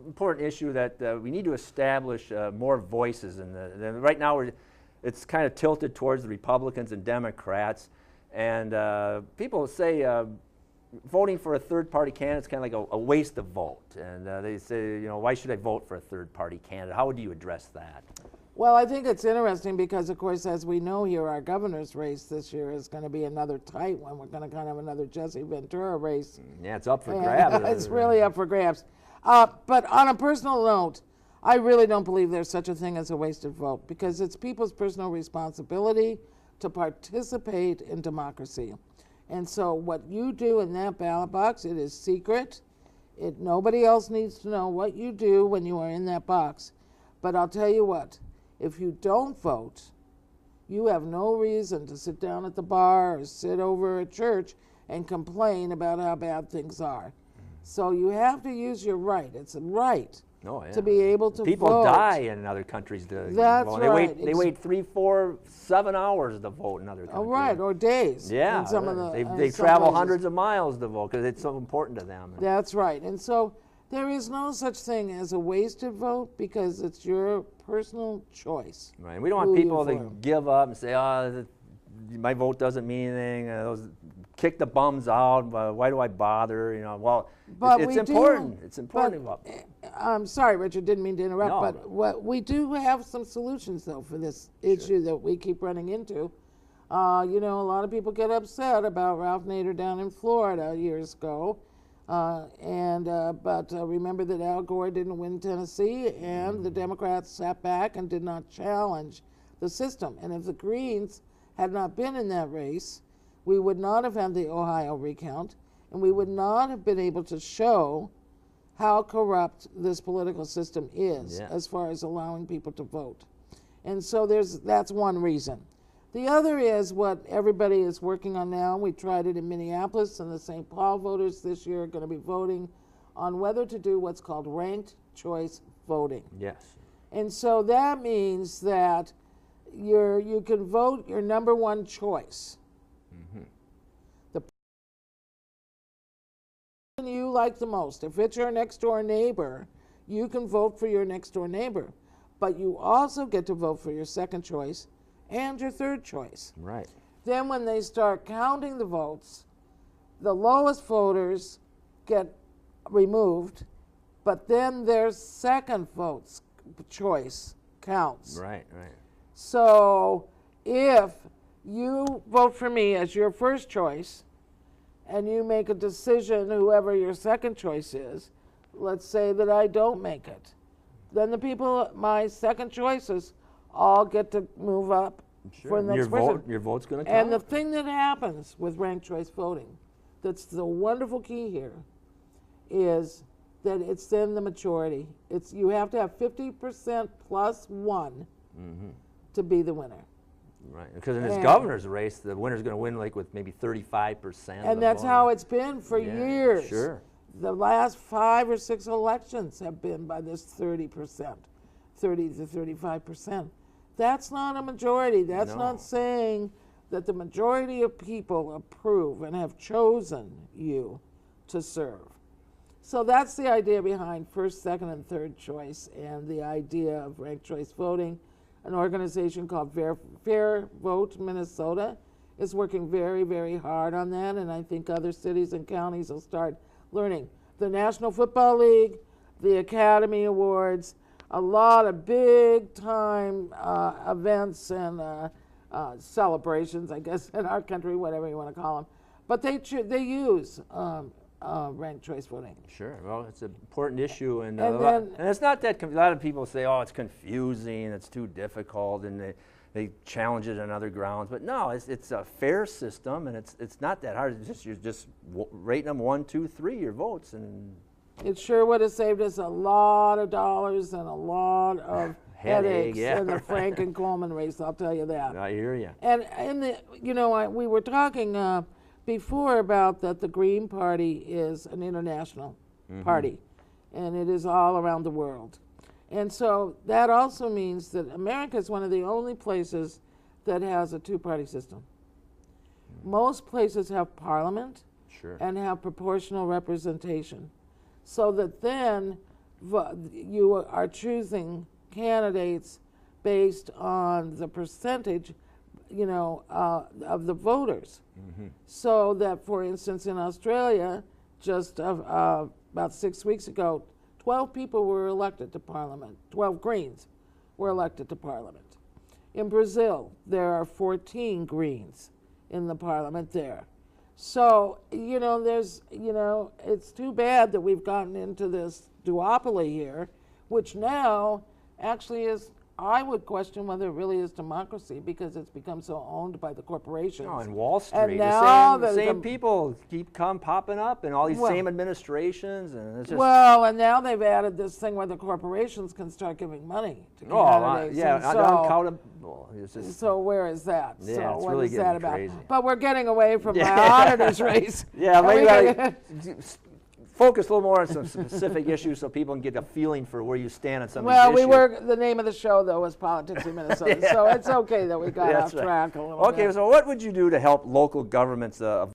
important issue that we need to establish more voices in the right now it's kind of tilted towards the Republicans and Democrats, and people say voting for a third-party candidate is kind of like a waste of vote, and they say, you know, why should I vote for a third-party candidate? How would you address that? Well, I think it's interesting because, of course, as we know here, our governor's race this year is going to be another tight one. We're going to kind of have another Jesse Ventura race. Yeah, it's up for grabs. It's really up for grabs. But on a personal note, I really don't believe there's such a thing as a wasted vote, because it's people's personal responsibility to participate in democracy. And so what you do in that ballot box, it is secret. Nobody else needs to know what you do when you are in that box. But I'll tell you what, if you don't vote, you have no reason to sit down at the bar or sit over at church and complain about how bad things are. So you have to use your right. It's a right to be able to vote. People die in other countries to vote. Right. They wait 3, 4, 7 hours to vote in other countries. Oh, right, or days. Yeah, some of the, they travel hundreds of miles to vote because it's so important to them. That's right. And so there is no such thing as a wasted vote because it's your personal choice. Right. We don't want people to give up and say, oh, my vote doesn't mean anything. Kick the bums out. Why do I bother? You know, well, it's important. It's important. I'm sorry, Richard, didn't mean to interrupt, but we do have some solutions, though, for this issue that we keep running into. You know, a lot of people get upset about Ralph Nader down in Florida years ago. But remember that Al Gore didn't win Tennessee, and the Democrats sat back and did not challenge the system. And if the Greens had not been in that race, we would not have had the Ohio recount, and we would not have been able to show how corrupt this political system is as far as allowing people to vote. And so that's one reason. The other is what everybody is working on now. We tried it in Minneapolis, and the St. Paul voters this year are going to be voting on whether to do what's called ranked choice voting. Yes. And so that means that you can vote your number one choice. The person you like the most. If it's your next door neighbor, you can vote for your next door neighbor. But you also get to vote for your second choice and your third choice. Right. Then when they start counting the votes, the lowest voters get removed, but then their second vote's choice counts. Right, right. So if you vote for me as your first choice and you make a decision, whoever your second choice is, let's say that I don't make it, then the people, my second choices, all get to move up for the next person. Your vote's going to count. And the thing that happens with ranked choice voting, that's the wonderful key here, is that it's then the majority. You have to have 50% plus one to be the winner. Right, because in this governor's race, the winner's going to win like with maybe 35%. And that's how it's been for years. Sure. The last 5 or 6 elections have been by this 30%, 30 to 35%. That's not a majority. That's not saying that the majority of people approve and have chosen you to serve. So that's the idea behind first, second, and third choice, and the idea of ranked choice voting. An organization called Fair Vote Minnesota is working very, very hard on that, and I think other cities and counties will start learning. The National Football League, the Academy Awards, a lot of big-time events and celebrations, I guess, in our country, whatever you want to call them. But they use ranked choice voting. Sure. Well, it's an important issue, and it's not that. A lot of people say, "Oh, it's confusing. It's too difficult," and they challenge it on other grounds. But no, it's a fair system, and it's not that hard. You're just rating them 1, 2, 3 your votes, and it sure would have saved us a lot of dollars and a lot of headaches in the Frank and Coleman race. I'll tell you that. I hear you. And we were talking before about that the Green Party is an international party, and it is all around the world. And so that also means that America is one of the only places that has a two-party system. Most places have parliament and have proportional representation, so that then you are choosing candidates based on the percentage, of the voters. So that, for instance, in Australia, just about 6 weeks ago, 12 people were elected to Parliament. 12 Greens were elected to Parliament. In Brazil, there are 14 Greens in the Parliament there. So, it's too bad that we've gotten into this duopoly here, which now actually is, I would question whether it really is democracy, because it's become so owned by the corporations. Oh, and Wall Street, And now the same people keep popping up, and all these same administrations, and it's just... Well, and now they've added this thing where the corporations can start giving money to candidates. Yeah, uncountable. So where is that? Yeah, so it's what really is that about? crazy. But we're getting away from my auditor's race. Yeah, maybe focus a little more on some specific issues so people can get a feeling for where you stand on some of these issues. The name of the show, though, was Politics in Minnesota, so it's okay that we got off track a little bit. Okay, so what would you do to help local governments